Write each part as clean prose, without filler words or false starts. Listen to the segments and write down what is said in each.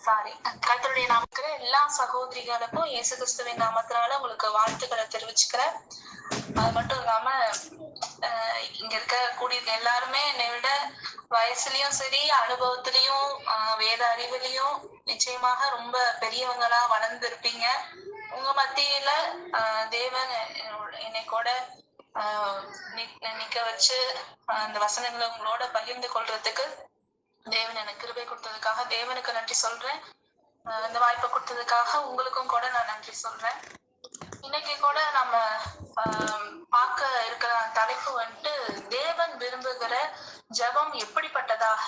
Sorry கர்த்தருடைய நாமத்துல எல்லா சகோதரிகளுக்கும் இயேசு கிறிஸ்துவின் நாமத்தினால உங்களுக்கு வாழ்த்துக்களை தெரிவிச்சுக்கிறேன். அது மட்டும் இல்லாம இங்க இருக்கக்கூடிய எல்லாருமே என்னை விட வயசுலயும் சரி, அனுபவத்திலையும் வேத அறிவுலையும் நிச்சயமாக ரொம்ப பெரியவங்களா வளர்ந்துருப்பீங்க. உங்க மத்தியில தேவன் என்னை கூட நிக்க வச்சு அந்த வசனங்களை உங்களோட பகிர்ந்து கொள்றதுக்கு தேவன் எனக்கு கிருபை கொடுத்ததுக்காக தேவனுக்கு நன்றி சொல்றேன். இந்த வாய்ப்பை கொடுத்ததுக்காக உங்களுக்கும் கூட நான் நன்றி சொல்றேன். இன்னைக்கு கூட நம்ம பார்க்க இருக்கிற தலைப்பு வந்துட்டு தேவன் விரும்புகிற ஜெபம் எப்படிப்பட்டதாக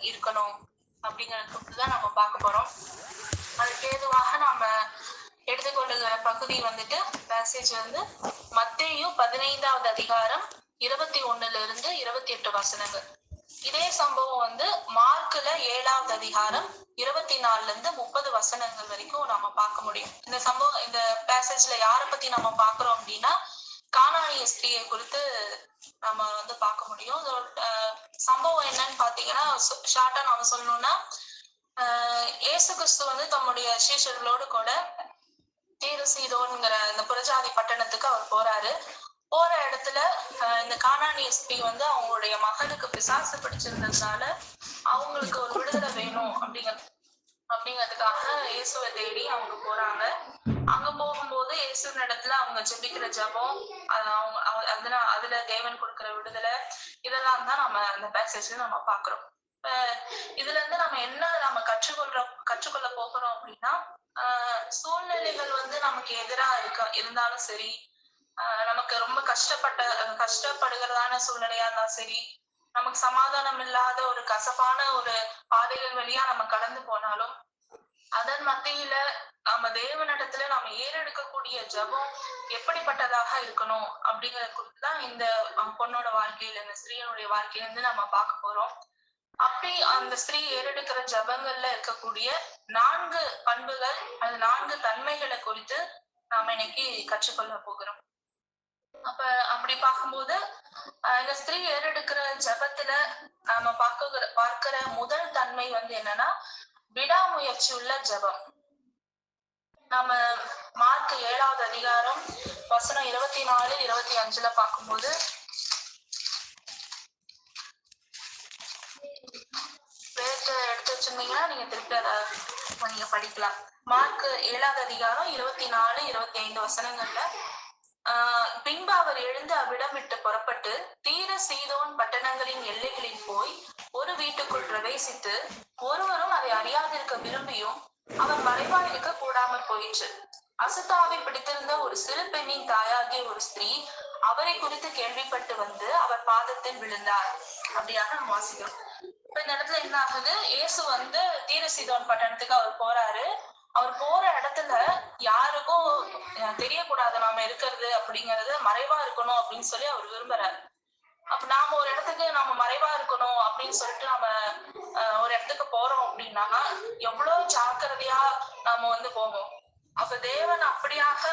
இருக்கணும் அப்படிங்கறத தான் நம்ம பார்க்க போறோம். அதுக்கு ஏதுவாக நாம எடுத்துக்கொள்ளுகிற பகுதி வந்துட்டு பேசேஜ் வந்து மத்தேயு 15வது அதிகாரம் 21 28 வசனங்கள். இதே சம்பவம் வந்து மார்க்ல 7வது அதிகாரம் 24 30 வசனங்கள் வரைக்கும் நம்ம பார்க்க முடியும். இந்த சம்பவம் இந்த பேசேஜ்ல யார பத்தி நம்ம பார்க்கிறோம் அப்படின்னா கானானிய ஸ்திரியை குறித்து நம்ம வந்து பார்க்க முடியும். சம்பவம் என்னன்னு பாத்தீங்கன்னா ஷார்ட்டா நாம சொல்லணும்னா இயேசு கிறிஸ்து வந்து தம்முடைய சீஷர்களோடு கூட தீரு சீதோன்ங்கிற இந்த புறஜாதி பட்டணத்துக்கு அவர் போறாரு. போற இடத்துல இந்த கானானிய ஸ்திரீ வந்து அவங்களுடைய மகனுக்கு பிசாசு பிடிச்சிருந்ததுனால அவங்களுக்கு ஒரு விடுதலை வேணும் அப்படிங்கிறதுக்காக இயேசுவை தேடி அவங்க போறாங்க. அங்க போகும்போது இயேசுவின் இடத்துல அவங்க ஜெபிக்கிற ஜெபம், அதுல தேவன் கொடுக்கிற விடுதலை, இதெல்லாம் தான் நம்ம அந்த பேசேஜ்ல நம்ம பாக்குறோம். இதுல இருந்து நம்ம என்ன நம்ம கற்றுக்கொள்ள போகிறோம் அப்படின்னா சூழ்நிலைகள் வந்து நமக்கு எதிரா இருந்தாலும் சரி, நமக்கு ரொம்ப கஷ்டப்படுகிறதான சூழ்நிலையா இருந்தாலும் சரி, நமக்கு சமாதானம் இல்லாத ஒரு கசப்பான ஒரு பாதைகள் வழியா நம்ம கடந்து போனாலும் அதன் மத்தியில நம்ம தேவனிடத்துல நம்ம ஏறெடுக்கக்கூடிய ஜெபம் எப்படிப்பட்டதாக இருக்கணும் அப்படிங்கறது குறித்துதான் இந்த பொண்ணோட வாழ்க்கையில இந்த ஸ்திரீனுடைய வாழ்க்கையில இருந்து நம்ம பார்க்க போறோம். அப்படி அந்த ஸ்திரீ ஏறெடுக்கிற ஜெபங்கள்ல இருக்கக்கூடிய 4 பண்புகள், அது 4 தன்மைகளை குறித்து நாம இன்னைக்கு கற்றுக்கொள்ள போகிறோம். அப்படி பார்க்கும்போது இந்த ஸ்திரீ ஏறெடுக்கிற ஜெபத்துல நாம பார்க்கிற முதல் தன்மை வந்து என்னன்னா விடாமுயற்சி உள்ள ஜெபம். நம்ம மார்க் 7வது அதிகாரம் வசனம் 24 25 பார்க்கும்போது எடுத்து வச்சிருந்தீங்கன்னா நீங்க திருப்பி அதை நீங்க படிக்கலாம். மார்க் 7வது அதிகாரம் 24 25 வசனங்கள்ல பின்பு அவர் எழுந்து அவ்விடம் விட்டு புறப்பட்டு தீர சீதோன் பட்டணங்களின் எல்லைகளில் போய் ஒரு வீட்டுக்குள் பிரவேசித்து ஒருவரும் அதை அறியாதிருக்க விரும்பியும் அவர் மறைவாய் இருக்க கூடாமற் போயிற்று. அசுத்தாவை பிடித்திருந்த ஒரு சிறு பெண்ணின் தாயாகிய ஒரு ஸ்திரீ அவரை குறித்து கேள்விப்பட்டு வந்து அவர் பாதத்தில் விழுந்தார். அப்படியாக நம்ம வாசிக்கிறோம். இப்ப இந்த இடத்துல என்ன ஆகுது, இயேசு வந்து தீர சீதோன் பட்டணத்துக்கு அவர் போறாரு. அவர் போற இடத்துல யாருக்கும் தெரியக்கூடாது நாம இருக்கிறது அப்படிங்கறது, மறைவா இருக்கணும் அப்படின்னு சொல்லி அவர் விரும்புறாரு. அப்ப நாம ஒரு இடத்துக்கு நம்ம மறைவா இருக்கணும் அப்படின்னு சொல்லிட்டு நம்ம ஒரு இடத்துக்கு போறோம் அப்படின்னா எவ்வளவு ஜாக்கிரதையா நாம வந்து போவோம். அப்ப தேவன் அப்படியாக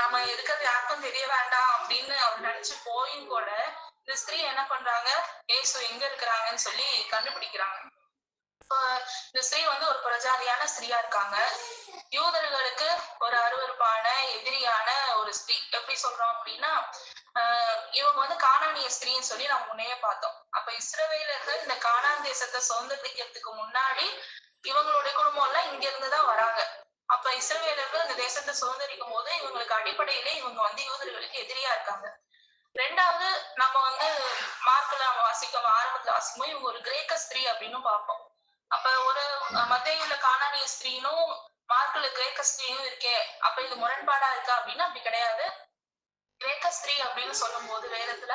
நாம இருக்கிறது யாருக்கும் தெரிய வேண்டாம் அப்படின்னு அவர் நினைச்சு போயும் கூட இந்த ஸ்திரீ என்ன பண்றாங்க, இயேசு எங்க இருக்கிறாங்கன்னு சொல்லி கண்டுபிடிக்கிறாங்க. இப்ப இந்த ஸ்திரீ வந்து ஒரு புறஜாதியான ஸ்திரீயா இருக்காங்க. யூதர்களுக்கு ஒரு அருவருப்பான எதிரியான ஒரு ஸ்திரீ. எப்படி சொல்றோம் அப்படின்னா இவங்க வந்து கானானிய ஸ்திரீன்னு சொல்லி நம்ம முன்னையே பார்த்தோம். அப்ப இஸ்ரவேலர்கள் இந்த கானான் தேசத்தை சுதந்திரிக்கிறதுக்கு முன்னாடி இவங்களுடைய குடும்பம் எல்லாம் இங்க இருந்துதான் வராங்க. அப்ப இஸ்ரவேலர்கள் இந்த தேசத்தை சுதந்திரிக்கும் போது இவங்களுக்கு அடிப்படையிலே இவங்க வந்து யூதர்களுக்கு எதிரியா இருக்காங்க. ரெண்டாவது நம்ம வந்து மார்க்ல நம்ம ஆரம்பத்துல வாசிக்கும் இவங்க ஒரு கிரேக்க ஸ்திரீ அப்படின்னு பார்ப்போம். அப்ப ஒரு மத்தேயுல கானானிய ஸ்திரீனும் மார்க்ல கிரேக்க ஸ்திரீயும் இருக்கே, அப்ப இது முரண்பாடா இருக்கா அப்படின்னா அப்படி கிடையாது. கிரேக்க ஸ்திரீ அப்படின்னு சொல்லும் போது வேதத்துல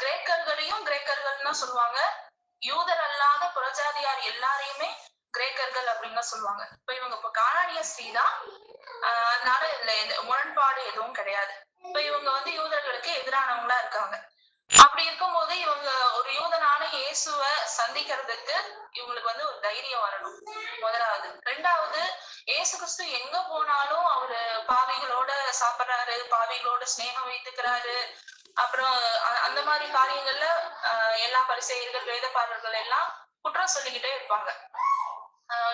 கிரேக்கர்கள் தான் சொல்லுவாங்க, யூதர் அல்லாத புறஜாதியார் எல்லாரையுமே கிரேக்கர்கள் அப்படின்னு தான் சொல்லுவாங்க. இப்ப இவங்க இப்ப கானானிய ஸ்திரீ தான், அதனால இதுல முரண்பாடு எதுவும் கிடையாது. இப்ப இவங்க வந்து யூதர்களுக்கு எதிரானவங்களா இருக்காங்க. அப்படி இருக்கும்போது இவங்க ஒரு யூதனான இயேசுவை சந்திக்கிறதுக்கு இவங்களுக்கு வந்து ஒரு தைரியம் வரணும் முதலாவது. ரெண்டாவது, இயேசு கிறிஸ்து எங்க போனாலும் அவரு பாவிகளோட சாப்பிடுறாரு, பாவிகளோட ஸ்நேகம் வைத்துக்கிறாரு. அப்புறம் அந்த மாதிரி காரியங்கள்ல எல்லா பரிசேயர்கள் வேதபாரர்கள் எல்லாம் குற்றம் சொல்லிக்கிட்டே இருப்பாங்க.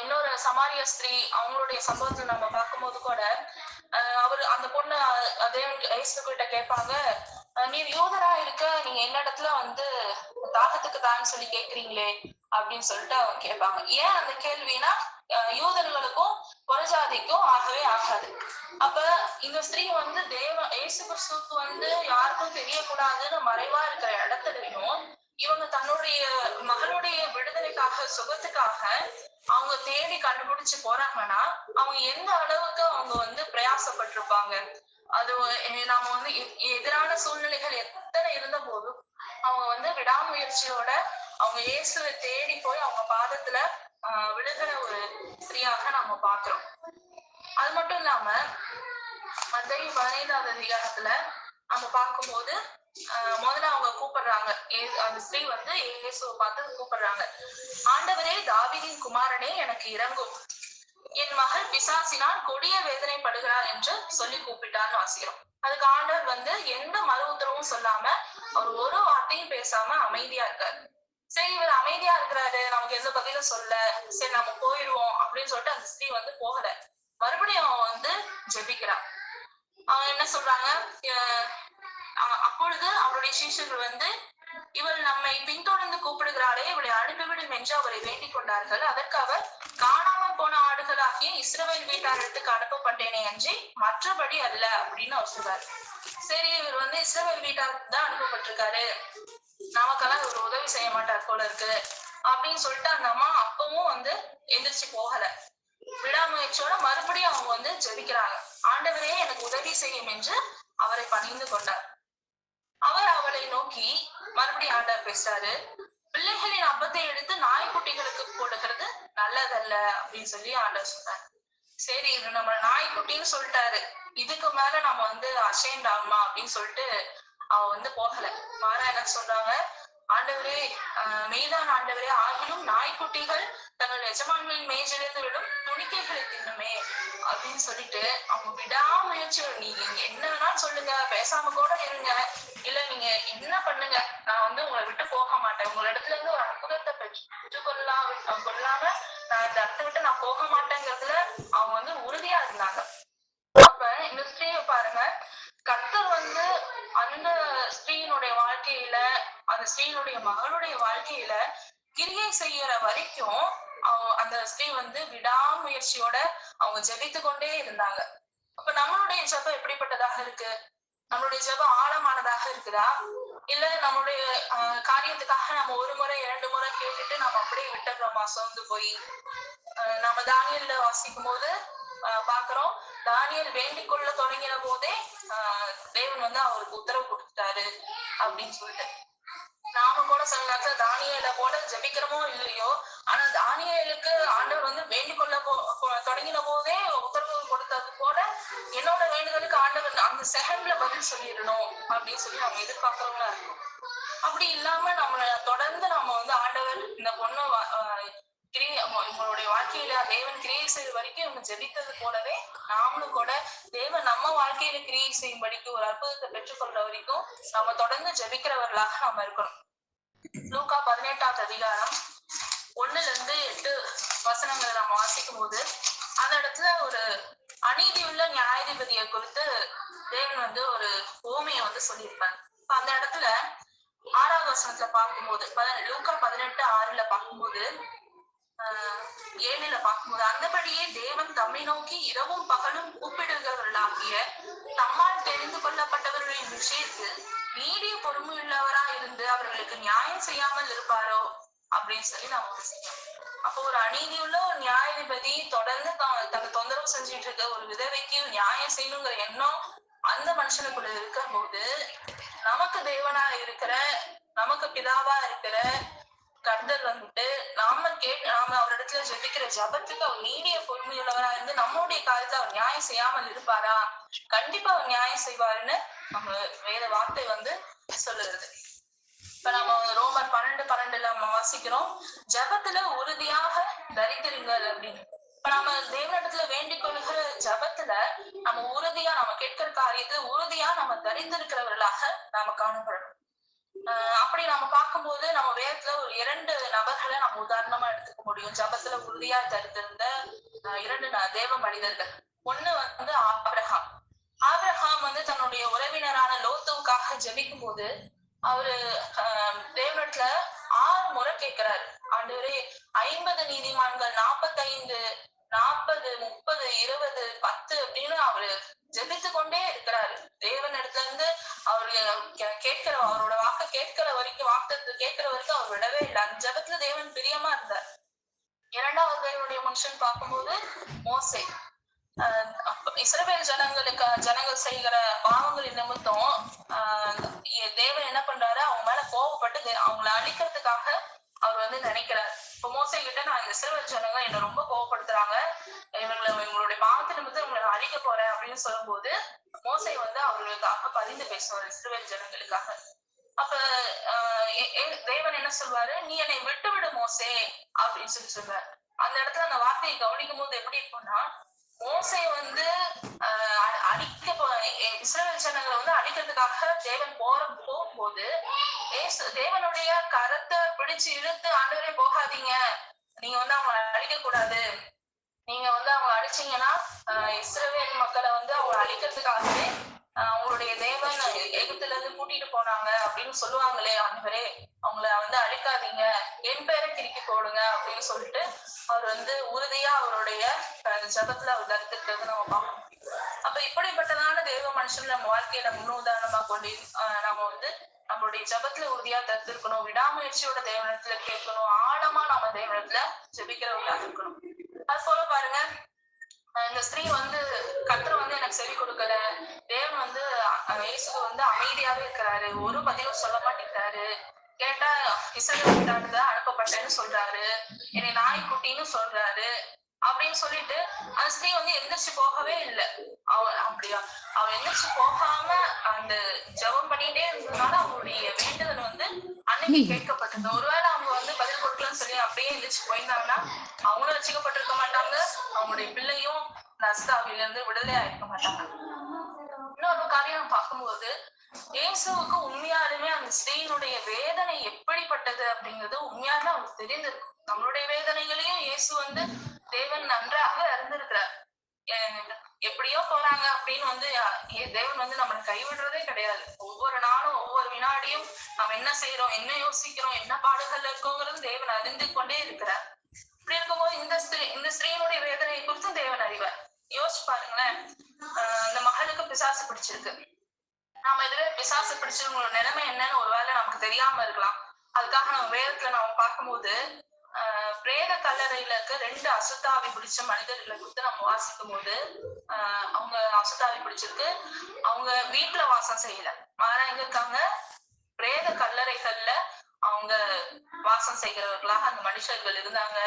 இன்னொரு சமாரிய ஸ்திரீ அவங்களுடைய சம்பவத்தை நம்ம பார்க்கும்போது கூட அவர் அந்த பொண்ணு அதே கிட்ட கேட்பாங்க, நீர் யூதரா இருக்க நீங்க என்னிடத்துல வந்து தாகத்துக்கு தான்னு சொல்லி கேக்குறீங்களே அப்படின்னு சொல்லிட்டு அவங்க கேட்பாங்க. ஏன் அந்த கேள்வினா யூதர்களுக்கும் புறஜாதிக்கும் ஆகவே ஆகாது. அப்ப இந்த ஸ்திரீ வந்து இயேசு கிறிஸ்துவுக்கு வந்து யாருக்கும் தெரியக்கூடாதுன்னு மறைவா இருக்கிற இடத்துலயும் இவங்க தன்னுடைய மகளுடைய விடுதலைக்காக சுகத்துக்காக அவங்க தேடி கண்டுபிடிச்சு போறாங்கன்னா அவங்க எந்த அளவுக்கு அவங்க வந்து பிரயாசப்பட்டிருப்பாங்க. அது நாம வந்து எதிரான சூழ்நிலைகள் எத்தனை இருந்த போதும் அவங்க வந்து விடாமுயற்சியோட அவங்க இயேசுவை தேடி போய் அவங்க பாதத்துல விழுகிற ஒரு ஸ்திரீயாக நாம பாக்குறோம். அது மட்டும் இல்லாம மத்தேயு 15வது அதிகாரத்துல நம்ம பார்க்கும்போது முதல்ல அவங்க கூப்பிடுறாங்க, அந்த ஸ்திரீ வந்து இயேசுவை பார்த்து கூப்பிடுறாங்க, ஆண்டவரே தாவீதின் குமாரனே எனக்கு இறங்கும், என் மகள் பிசாசினால் கொடிய வேதனைப்படுகிறார் என்று சொல்லி கூப்பிட்டான்னு வாசிக்கிறோம். அதுக்கு ஆண்டவர் வந்து எந்த மறு உத்தரவும் சொல்லாம அவர் ஒரு வார்த்தையும் பேசாம அமைதியா இருக்காரு. சரி இவர் அமைதியா இருக்கிறாரு, நமக்கு எந்த பதிலும் சொல்ல, சரி நம்ம போயிடுவோம் அப்படின்னு சொல்லிட்டு அந்த ஸ்திரீ வந்து போகல. மறுபடியும் அவன் வந்து ஜெபிக்கிறான். அவன் என்ன சொல்றாங்க, அப்பொழுது அவருடைய சீஷர்கள் வந்து இவள் நம்மை பின்தொடர்ந்து கூப்பிடுகிறாளே, இவளை அனுப்பிவிடும் என்று அவரை வேண்டிக் கொண்டார்கள். அதற்கு அவர், காணாமல் போன ஆடுகளாகிய இஸ்ரவேல் வீட்டாரிடத்துக்கு அனுப்பப்பட்டேனே அன்றி மற்றபடி அல்ல அப்படின்னு அவர் சொல்றாரு. சரி இவர் வந்து இஸ்ரவேல் வீட்டாருக்கு தான் அனுப்பப்பட்டிருக்காரு, நமக்கெல்லாம் இவர் உதவி செய்ய மாட்டார் போல இருக்கு அப்படின்னு சொல்லிட்டு அந்த அம்மா அப்பவும் வந்து எந்திரிச்சு போகல. விடாமுயற்சியோட மறுபடியும் அவங்க வந்து ஜெபிக்கிறாங்க, ஆண்டவரே எனக்கு உதவி செய்யும் என்று அவரை பணிந்து கொண்டார். அவர் அவளை நோக்கி மறுபடியும் ஆண்டவர் பேசுறாரு, பிள்ளைகளின் அப்பத்தை எடுத்து நாய்க்குட்டிகளுக்கு போடுகிறது நல்லதல்ல அப்படின்னு சொல்லி ஆண்டவர் சொல்றாரு. சரி இது நம்ம நாய்க்குட்டின்னு சொல்லிட்டாரு, இதுக்கு மேல நம்ம வந்து அசேண்ட் ஆகுமா அப்படின்னு சொல்லிட்டு அவ வந்து போகல. மாறா என்ன சொல்றாங்க, ஆண்டவரே மெய்தான் ஆண்டவரே, ஆகிலும் நாய்க்குட்டிகள் தங்கள் எஜமான்களின் மேஜிலிருந்து விடும் துணிக்கைகளை தின்னுமே அப்படின்னு சொல்லிட்டு அவங்க விடாமுயற்சி, நீங்க என்ன வேணாலும் சொல்லுங்க, பேசாம கூட இருங்க, இல்ல நீங்க என்ன பண்ணுங்க, நான் வந்து உங்களை விட்டு போக மாட்டேன், உங்க இடத்துல இருந்து ஒரு அற்புதத்தை கொள்ளாம நான் இந்த இடத்த விட்டு நான் போக மாட்டேங்கிறதுல அவங்க வந்து உறுதியா இருந்தாங்க. அப்ப இந்த ஸ்திரீயை பாருங்க, கர்த்தர் வந்து அந்த ஸ்திரீனுடைய வாழ்க்கையில, அந்த ஸ்திரீனுடைய மகளுடைய வாழ்க்கையில கிரியை செய்யற வரைக்கும் அந்த ஸ்திரீ வந்து விடாமுயற்சியோட அவங்க ஜெபித்து கொண்டே இருந்தாங்க. அப்ப நம்மளுடைய ஜெபம் எப்படிப்பட்டதாக இருக்கு? நம்மளுடைய ஜெபம் ஆழமானதாக இருக்குதா, இல்ல நம்மளுடைய காரியத்துக்காக நம்ம ஒரு முறை 2 முறை கேட்டுட்டு நம்ம அப்படியே விட்டுறோமா சோர்ந்து போய்? நம்ம தானியல்ல வாசிக்கும் போது பாக்குறோம், தானியல் வேண்டிக் கொள்ள தொடங்கின போதே தேவன் வந்து அவருக்கு உத்தரவு கொடுத்துட்டாரு அப்படின்னு சொல்லிட்டு. நாம கூட சில நேரத்துல தானியேல போல ஜெபிக்கிறோமோ இல்லையோ, ஆனா தானியேலுக்கு ஆண்டவர் வந்து வேண்டிக் கொள்ள தொடங்கின போதே உத்தரவு கொடுத்தது போல என்னோட வேண்டுதலுக்கு ஆண்டவர் அந்த செகண்ட்ல பதில் சொல்லிடணும் அப்படின்னு சொல்லி நம்ம எதிர்பார்க்கிறவங்களா இருக்கும். அப்படி இல்லாம நம்ம தொடர்ந்து நம்ம வந்து ஆண்டவர் இந்த பொண்ணு உங்களுடைய வாழ்க்கையில தேவன் கிரியை செய்யும் வரைக்கும் இவங்க ஜெபித்தது போலவே நாமளும் கூட தேவன் நம்ம வாழ்க்கையில கிரியை செய்யும்படிக்கு ஒரு அற்புதத்தை பெற்றுக்கொள்ற வரைக்கும் நம்ம தொடர்ந்து ஜெபிக்கிறவர்களாக நாம இருக்கணும். லூக்கா 18வது அதிகாரம் 1-8 வசனங்களை நம்ம வாசிக்கும் போது அந்த இடத்துல ஒரு அநீதியுள்ள நியாயாதிபதியை குறித்து தேவன் வந்து ஒரு ஓமையை வந்து சொல்லியிருப்பாங்க. அந்த இடத்துல 6வது வசனத்துல பார்க்கும்போது, லூக்கா 18:6 பார்க்கும்போது 7 பார்க்கும்போது, அந்தபடியே தேவன் தம்மை நோக்கி இரவும் பகலும் கூப்பிடுகிறவர்களாகிய தம்மால் தெரிந்து கொள்ளப்பட்டவர்களின் விஷயத்தில் நீடிய பொறுமையுள்ளவரா இருந்து அவர்களுக்கு நியாயம் செய்யாமல் இருப்பாரோ அப்படின்னு சொல்லி நம்ம யோசிக்கலாம். அப்போ ஒரு அநீதியுள்ள ஒரு நியாயாதிபதி தொடர்ந்து தன்னை தொந்தரவு செஞ்சுட்டு இருக்க ஒரு விதவைக்கு நியாயம் செய்யணுங்கிற எண்ணம் அந்த மனுஷனுக்குள்ள இருக்கும் போது, நமக்கு தேவனா இருக்கிற, நமக்கு பிதாவா இருக்கிற கர்த்தர் வந்துட்டு நாம அவரிடத்துல ஜெபிக்கிற ஜபத்துக்கு அவர் நீடிய பொறுமையுள்ளவரா இருந்து நம்மளுடைய காலத்துல அவர் நியாயம் செய்யாமல் இருப்பாரா? கண்டிப்பா அவர் நியாயம் செய்வாருன்னு நம்ம வேத வார்த்தை வந்து சொல்லுறது. இப்ப நம்ம ரோமர் 12:12 நம்ம வாசிக்கிறோம், ஜபத்துல உறுதியாக தரித்திருங்கள் அப்படின்னு. இப்ப நம்ம தேவனிடத்துல வேண்டிக் கொள்கிற ஜபத்துல நம்ம உறுதியா, நம்ம கேட்கிற காரியத்தை உறுதியா நம்ம தரித்திருக்கிறவர்களாக நாம காணப்படணும். அப்படி நம்ம பார்க்கும்போது நம்ம வேதத்துல ஒரு 2 நபர்களை நம்ம உதாரணமா எடுத்துக்க முடியும். ஜபத்துல உறுதியா இருந்த 2 தேவ மனிதர்கள். ஒண்ணு வந்து ஆபிரகாம். ஆபிரகாம் வந்து தன்னுடைய உறவினரான லோத்துவுக்காக ஜெபிக்கும் போது அவரு தேவனிடத்துல 6 முறை கேட்கிறாரு. ஆண்டவரே 50 நீதிமான்கள் 45 40 30 20 10 அப்படின்னு அவரு ஜெபித்து கொண்டே இருக்கிறாரு. தேவனிடத்துல இருந்து அவரு கேட்கிற அவரோட வாக்கு கேட்கிற வரைக்கும் வாக்கு கேட்கிற வரைக்கும் அவர் விடவே இல்லை. அந்த ஜபத்துல தேவன் பிரியமா இருந்தார். இரண்டாவது தேவனுடைய மனுஷன் பார்க்கும்போது மோசே. இஸ்ரவேல் ஜனங்கள் செய்கிற பாவங்களின் நிமித்தம் தேவன் என்ன பண்றாரு, அவங்க மேல கோபப்பட்டு அவங்களை அழிக்கிறதுக்காக அவர் வந்து நினைக்கிறார். இப்ப மோசே கிட்ட நான் இந்த இஸ்ரவேல் ஜனங்க என்ன ரொம்ப கோபப்படுத்துறாங்க, இவங்களுடைய பாவத்து நிமித்தம் இவங்களை அழிக்க போறேன் அப்படின்னு சொல்லும் போது மோசை வந்து அவர்களுக்காக பரிந்து பேசுவார் இஸ்ரவேல் ஜனங்களுக்காக. அப்ப தேவன் என்ன சொல்வாரு, நீ என்னை விட்டு விடு மோசே அப்படின்னு சொல்லுவாரு. அந்த இடத்துல அந்த வார்த்தையை கவனிக்கும் போது எப்படி இருக்கும்னா, மோசை வந்து அடிக்க இஸ்ரவேல் ஜனங்களை வந்து அடிக்கிறதுக்காக தேவன் போகும்போது தேவனுடைய கரத்தை பிடிச்சு இழுத்து ஆண்டவரே போகாதீங்க, நீங்க வந்து அவங்களை அழிக்க கூடாது, நீங்க வந்து அவங்க அடிச்சீங்கன்னா இஸ்ரவேல் மக்களை வந்து அவங்க அழிக்கிறதுக்காகவே அவங்களுடைய தேவன் எகிப்துல இருந்து கூட்டிட்டு போனாங்க அப்படின்னு சொல்லுவாங்களே, ஆண்டவரே அவங்கள வந்து அழிக்காதீங்க, என் பேரை கிறுக்கி போடுங்க அப்படின்னு சொல்லிட்டு அவர் வந்து உறுதியா அவருடைய ஜபத்துல அவர் தடுத்திருக்கிறது நம்ம பார்க்கணும். அப்ப இப்படிப்பட்டதான தேவ மனுஷன் நம்ம வாழ்க்கையில முன்னுதாரணமா கொண்டு நம்ம வந்து நம்மளுடைய ஜபத்துல உறுதியா தடுத்திருக்கணும், விடாமுயற்சியோட தேவனிடத்துல கேட்கணும், ஆழமா நம்ம தேவனிடத்துல ஜெபிக்கிறவங்களா இருக்கணும். அது போல பாருங்க, இந்த ஸ்திரீ வந்து கர்த்தர் வந்து எனக்கு செவி கொடுக்கல, தேவன் வந்து இயேசு வந்து அமைதியாவே இருக்கிறாரு, ஒரு பதிலும் சொல்ல மாட்டேங்கிறாரு, கேட்டா இஸ்ரவேல் அனுப்பப்பட்டேன்னு சொல்றாரு, என்னை நாய்க்குட்டின்னு சொல்றாரு அப்படின்னு சொல்லிட்டு அந்த ஸ்திரீ வந்து எந்திரிச்சு போகவே இல்லை. அவ எந்திரிச்சு போகாம அந்த ஜெபம் பண்ணிட்டே இருந்ததுனால அவங்களுடைய வேண்டுதல் வந்து அன்னைக்கு கேட்கப்பட்டது. ஒருவேளை அவங்க வந்து பதில் கொடுக்கலன்னு சொல்லி அப்படியே எந்திரிச்சு போயிருந்தாங்கன்னா அவங்களும் ரசிக்கப்பட்டிருக்க மாட்டாங்க, அவங்களுடைய பிள்ளையும் நஸ்தாவில இருந்து விடுதலை ஆயிருக்க மாட்டாங்க. இன்னொரு காரியம் பார்க்கும்போது இயேசுவுக்கு உண்மையாலுமே அந்த ஸ்திரீயினுடைய வேதனை எப்படிப்பட்டது அப்படிங்கிறது உண்மையாலுமே அவருக்கு தெரிந்திருக்கும். நம்மளுடைய வேதனைகளையும் இயேசு வந்து தேவன் நன்றாக அறிந்திருக்கிறார். எப்படியோ போறாங்க அப்படின்னு வந்து தேவன் வந்து நம்மளை கைவிடுறதே கிடையாது. ஒவ்வொரு நாளும் ஒவ்வொரு வினாடியும் நம்ம என்ன செய்யறோம், என்ன யோசிக்கிறோம், என்ன பாடுகள் இருக்கோங்கிறது தேவன் அறிந்து கொண்டே இருக்கிறார். இப்படி இருக்கும்போது இந்த ஸ்திரீனுடைய வேதனையை குறித்தும் தேவன் அறிவார். யோசிச்சு பாருங்களேன், அந்த மகளுக்கு பிசாசு பிடிச்சிருக்கு. நாம இதுவே பிசாசு பிடிச்சவங்களோட நிலைமை என்னன்னு ஒருவேளை நமக்கு தெரியாம இருக்கலாம். அதுக்காக நம்ம வேதத்துல நம்ம பார்க்கும்போது பிரேத கல்லறையில இருக்க 2 அசுத்தாவி பிடிச்ச மனிதர்களை குறித்து நம்ம வாசிக்கும் போது அவங்க அசுத்தாவி பிடிச்சிருக்கு, அவங்க வீட்டுல வாசம் செய்யல, மாறா எங்க இருக்காங்க, பிரேத கல்லறைகள்ல அவங்க வாசம் செய்கிறவர்களாக அந்த மனுஷர்கள் இருந்தாங்க.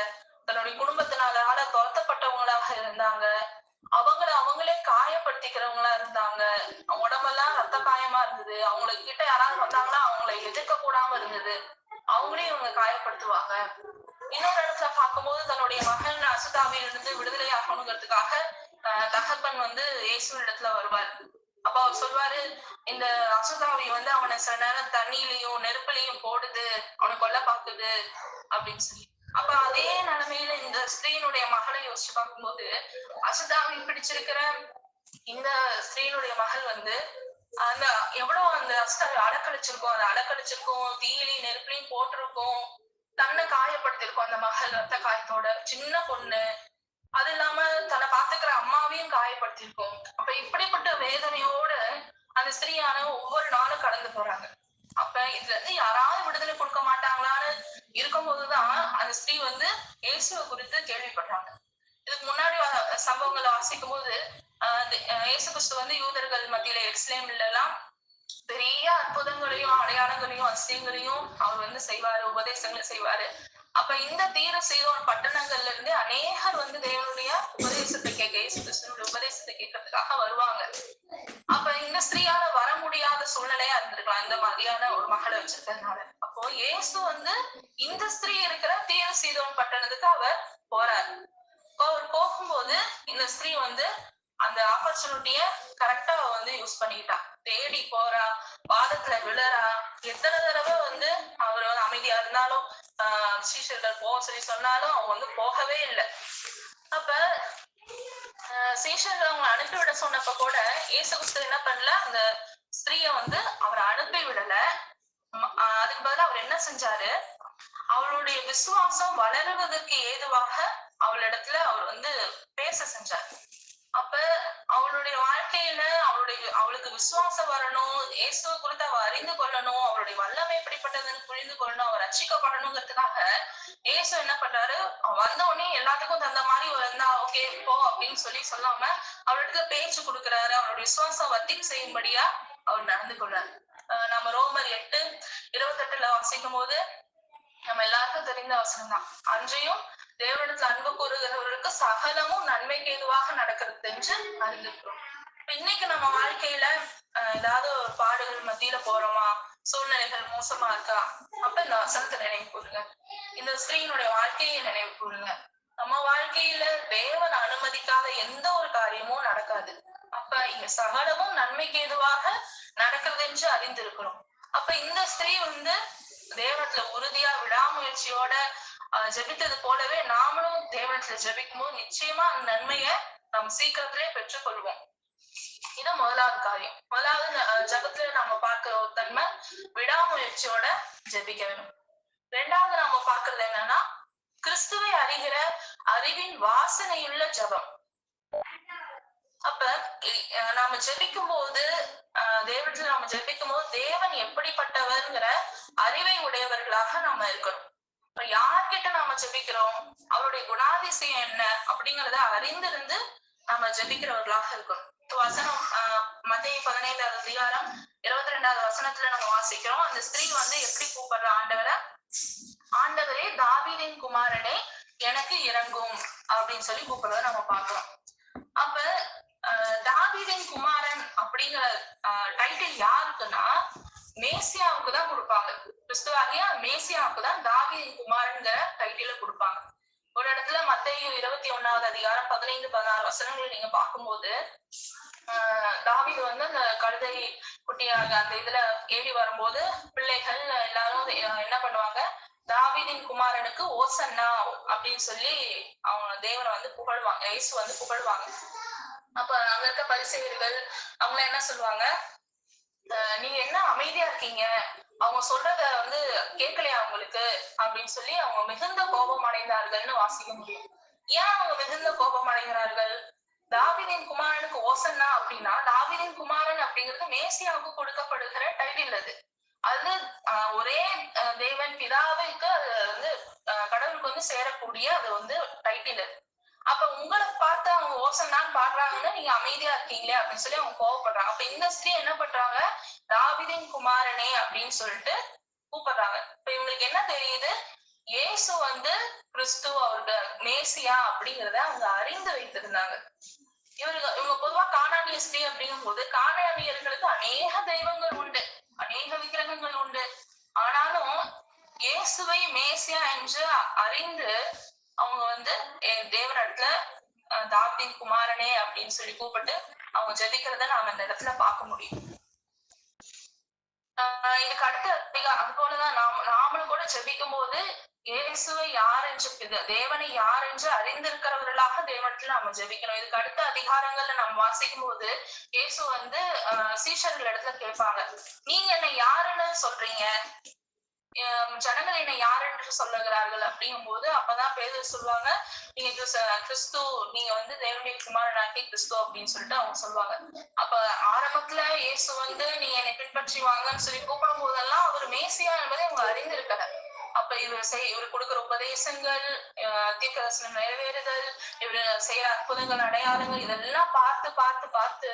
தன்னுடைய குடும்பத்தினால துரத்தப்பட்டவங்களாக இருந்தாங்க. அவங்களே காயப்படுத்திக்கிறவங்களா இருந்தாங்க. அவங்க உடம்பெல்லாம் ரத்த காயமா இருந்தது. அவங்களுக்கு கிட்ட யாராவது வந்தாங்கன்னா அவங்களை எதிர்க்க கூடாம இருந்தது. அவங்களையும் இவங்க காயப்படுத்துவாங்க. இன்னொரு இடத்துல பார்க்கும்போது தன்னுடைய மகன் அசுதாவிலிருந்து விடுதலை ஆகணுங்கிறதுக்காக தகப்பன் வந்து இயேசுவின் இடத்துல வருவார். அப்ப அவர் சொல்வாரு, இந்த அசுதாவி வந்து அவனை சில நேரம் தண்ணியிலையும் நெருப்புலையும் போடுது, அவனை கொல்ல பாக்குது அப்படின்னு சொல்லி. அப்ப அதே நிலைமையில இந்த ஸ்திரீனுடைய மகளை யோசிச்சு பார்க்கும்போது அசுதாவி பிடிச்சிருக்கிற இந்த ஸ்திரீனுடைய மகள் வந்து அந்த எவ்வளவு அந்த அசுதாவி அடக்கழிச்சிருக்கும், அதை அடக்கழிச்சிருக்கும், தீயிலையும் நெருப்புலையும் போட்டிருக்கும், தன்னை காயப்படுத்திருக்கும். அந்த மகள் ரத்த காயத்தோட சின்ன பொண்ணு, அது இல்லாம தன்னை பாத்துக்கிற அம்மாவையும் காயப்படுத்திருக்கும். அப்ப இப்படிப்பட்ட வேதனையோட அந்த ஸ்திரீயான ஒவ்வொரு நாளும் கடந்து போறாங்க. அப்ப இதுல இருந்து யாராவது விடுதலை கொடுக்க மாட்டாங்களான்னு இருக்கும் போதுதான் அந்த ஸ்திரீ வந்து இயேசுவை குறித்து கேள்விப்படுறாங்க. இதுக்கு முன்னாடி சம்பவங்களை வாசிக்கும் போது இயேசு கிறிஸ்து வந்து யூதர்கள் மத்தியில எருசலேம்ல எல்லாம் பெரிய அற்புதங்களையும் அடையாளங்களையும் அதிசயங்களையும் அவர் வந்து செய்வாரு, உபதேசங்களை செய்வாரு. அப்ப இந்த தீர சீதோன் பட்டணங்கள்ல இருந்து அநேகர் வந்து தேவனுடைய உபதேசத்தை கேட்க, இயேசு கிறிஸ்துவனுடைய உபதேசத்தை கேட்கறதுக்காக வருவாங்க. அப்ப இந்த ஸ்திரீயால வர முடியாத சூழ்நிலையா இருந்திருக்கலாம், இந்த மாதிரியான ஒரு மகளை வச்சிருக்கிறதுனால. அப்போ இயேசு வந்து இந்த ஸ்திரீ இருக்கிற தீர சீதோன் பட்டணத்துக்கு அவர் போறாரு. அவர் போகும்போது இந்த ஸ்திரீ வந்து அந்த ஆப்பர்ச்சுனிட்டிய கரெக்டா வந்து யூஸ் பண்ணிக்கிட்டா. தேடி போறா, பாதத்துல விழறா. எத்தனை தடவை வந்து அவர் வந்து அமைதியா இருந்தாலும் சீஷர்கள் போக சொல்லி சொன்னாலும் அவங்க வந்து போகவே இல்லை. அப்ப சீஷர்கள் அவங்க அனுப்பிவிட சொன்னப்ப கூட இயேசு கிறிஸ்து என்ன பண்ணல, அந்த ஸ்திரீய வந்து அவரை அனுப்பி விடல. அதுக்கு பதிலா அவர் என்ன செஞ்சாரு, அவளுடைய விசுவாசம் வளருவதற்கு ஏதுவாக அவளிடத்துல அவர் வந்து பேச செஞ்சார். அப்ப அவளுடைய வாழ்க்கையில அவளுக்கு விசுவாசம் வரணும், இயேசுவை குறித்து அவ அறிந்து கொள்ளணும், அவருடைய வல்லமை எப்படிப்பட்டதுன்னு புரிந்து கொள்ளணும், அவர் ரட்சிக்கப்படணுங்கிறதுக்காக இயேசு என்ன பண்றாரு, வந்த உடனே எல்லாத்துக்கும் தந்த மாதிரி வந்தா ஓகே போ அப்படின்னு சொல்லி சொல்லாம அவளுக்கு பேச்சு கொடுக்கிறாரு. அவருடைய விசுவாசம் வர்த்திக்க செய்யும்படியா அவர் நடந்து கொள்றாரு. நம்ம ரோமர் 8:28 வாசிக்கும் போது நம்ம எல்லாருக்கும் தெரிந்த வசனம் தான். அன்றையும் தேவனிடத்துல அன்பு கூறுகிறவர்களுக்கு சகலமும் நன்மைக்கு ஏதுவாக நடக்கிறது என்று அறிந்திருக்கிறோம். இன்னைக்கு நம்ம வாழ்க்கையில ஏதாவது ஒரு பாடுகள் மத்தியில போறோமா, சூழ்நிலைகள் மோசமா இருக்கா, அப்ப இந்த வசனத்தை நினைவு கூறுங்க. இந்த ஸ்திரீயினுடைய வாழ்க்கையை நினைவு கூறுங்க. நம்ம வாழ்க்கையில தேவன் அனுமதிக்காத எந்த ஒரு காரியமும் நடக்காது. அப்ப இங்க சகலமும் நன்மைக்கு ஏதுவாக நடக்கிறது என்று அறிந்திருக்கிறோம். அப்ப இந்த ஸ்திரீ வந்து தேவனத்துல உறுதியா விடாமுயற்சியோட ஜெபித்தது போலவே நாமளும் தேவனத்துல ஜெபிக்கும் போது நிச்சயமா அந்த நன்மையை நம்ம சீக்கிரத்திலே பெற்றுக்கொள்வோம். இது முதலாவது காரியம். முதலாவது ஜபத்துல நம்ம பார்க்கிற ஒரு தன்மை விடாமுயற்சியோட ஜெபிக்க வேணும். ரெண்டாவது நாம பாக்குறது என்னன்னா, கிறிஸ்துவை அறிகிற அறிவின் வாசனையுள்ள ஜபம். அப்ப நாம ஜெபிக்கும் போது தேவனத்துல நாம ஜெபிக்கும் போது தேவன் எப்படிப்பட்டவர்ங்கிற அறிவை உடையவர்களாக நாம இருக்கணும். இப்ப யார்கிட்ட நாம ஜெபிக்கிறோம், அவருடைய குணாதிசயம் என்ன அப்படிங்கறத அறிந்திருந்து நாம ஜெபிக்கிறவர்களாக இருக்கணும். வசனம் மத்தேயு 17:22 வசனத்துல நம்ம வாசிக்கிறோம். அந்த ஸ்திரீ வந்து எப்படி கூப்பிடுற ஆண்டவரை, ஆண்டவரே தாவீதின் குமாரனே எனக்கு இறங்கும் அப்படின்னு சொல்லி கூப்பிடுறத நம்ம பார்க்கிறோம். அப்ப தாவீதின் குமாரன் அப்படிங்கிற டைட்டில் யாருக்குன்னா மேசியாவுக்கு தான் கொடுப்பாங்க. கிறிஸ்துவாகிய மேசியாவுக்கு தான் தாவீதின் குமாரன்கிற டைட்டில கொடுப்பாங்க. ஒரு இடத்துல மத்தேயு 21 15-16 வசனங்களை நீங்க பார்க்கும்போது தாவீது வந்து அந்த கழுதை குட்டியாக அந்த இதுல ஏறி வரும்போது பிள்ளைகள் எல்லாரும் என்ன பண்ணுவாங்க, தாவீதின் குமாரனுக்கு ஓசன்னா அப்படின்னு சொல்லி அவங்க தேவனை வந்து புகழ்வாங்க, இயேசு வந்து புகழ்வாங்க. அப்ப அங்க இருக்க பரிசேயர்கள் அவங்க என்ன சொல்லுவாங்க, நீங்க என்ன அமைதியா இருக்கீங்க, அவங்க சொல்றத வந்து கேட்கலையா அவங்களுக்கு அப்படின்னு சொல்லி அவங்க மிகுந்த கோபம் அடைந்தார்கள்னு வாசிக்க முடியும். ஏன் அவங்க மிகுந்த கோபம் அடைகிறார்கள்? தாவீதின் குமாரனுக்கு ஓசன்னா அப்படின்னா, தாவீதின் குமாரன் அப்படிங்கிறது மேசியாவுக்கு கொடுக்கப்படுகிற டைட்டில். அது ஒரே தேவன் பிதாவுக்கு அது வந்து கடவுளுக்கு வந்து சேரக்கூடிய அது வந்து டைட்டில். அப்ப உங்களை பார்த்து அவங்க ஓசன்னான்னு பாடுறாங்கன்னா நீங்க அமைதியா இருக்கீங்களே அப்படின்னு சொல்லி அவங்க கோவப்படுறாங்க. அப்ப இந்த ஸ்திரீ என்ன பண்றாங்க, தாவீதின் குமாரனே அப்படின்னு சொல்லிட்டு கூப்பிடுறாங்க. இப்ப இவங்களுக்கு என்ன தெரியுது, இயேசு வந்து கிறிஸ்து அவருக்கு மேசியா அப்படிங்கிறத அவங்க அறிந்து வைத்திருந்தாங்க. இவங்க பொதுவா கானானிய ஸ்திரீ அப்படிங்கும் போது கானானியர்களுக்கு அநேக தெய்வங்கள் உண்டு, அநேக விக்கிரகங்கள் உண்டு. ஆனாலும் இயேசுவை மேசியா என்று அறிந்து அவங்க வந்து தேவனிடத்துல தாவீதின் குமாரனே அப்படின்னு சொல்லி கூப்பிட்டு அவங்க ஜெபிக்கிறத நாம இந்த இடத்துல பார்க்க முடியும். இதுக்கு அடுத்த அது போலதான் நாமளும் கூட ஜெபிக்கும் போது இயேசுவை யார் என்று தேவனை யார் என்று அறிந்திருக்கிறவர்களாக தேவனத்துல நம்ம ஜெபிக்கணும். இதுக்கு அடுத்த அதிகாரங்கள்ல நம்ம வாசிக்கும் போது இயேசு வந்து சீஷர்கள் இடத்துல கேட்பாங்க, நீங்க என்ன யாருன்னு சொல்றீங்க, ஜனங்கள் என்ன யார் என்று சொல்லுகிறார்கள் அப்படிங்கும் போது அப்பதான் பேதுரு சொல்லுவாங்க, நீங்க கிறிஸ்து, நீங்க வந்து தேவனுடைய குமாரனாகி கிறிஸ்து அப்படின்னு சொல்லிட்டு அவங்க சொல்லுவாங்க. அப்ப ஆரம்பத்துல இயேசு வந்து நீங்க என்னை பின்பற்றி வாங்கன்னு சொல்லி கூப்பிடும் போதெல்லாம் அவர் மேசியா என்பதை அவங்க அறிந்திருக்கல. அப்ப இவர் கொடுக்கிற உபதேசங்கள், தீர்க்கதரிசனம் நிறைவேறுதல், இவர் செய்யற அற்புதங்கள் அடையாளங்கள் இதெல்லாம் பார்த்து பார்த்து பார்த்து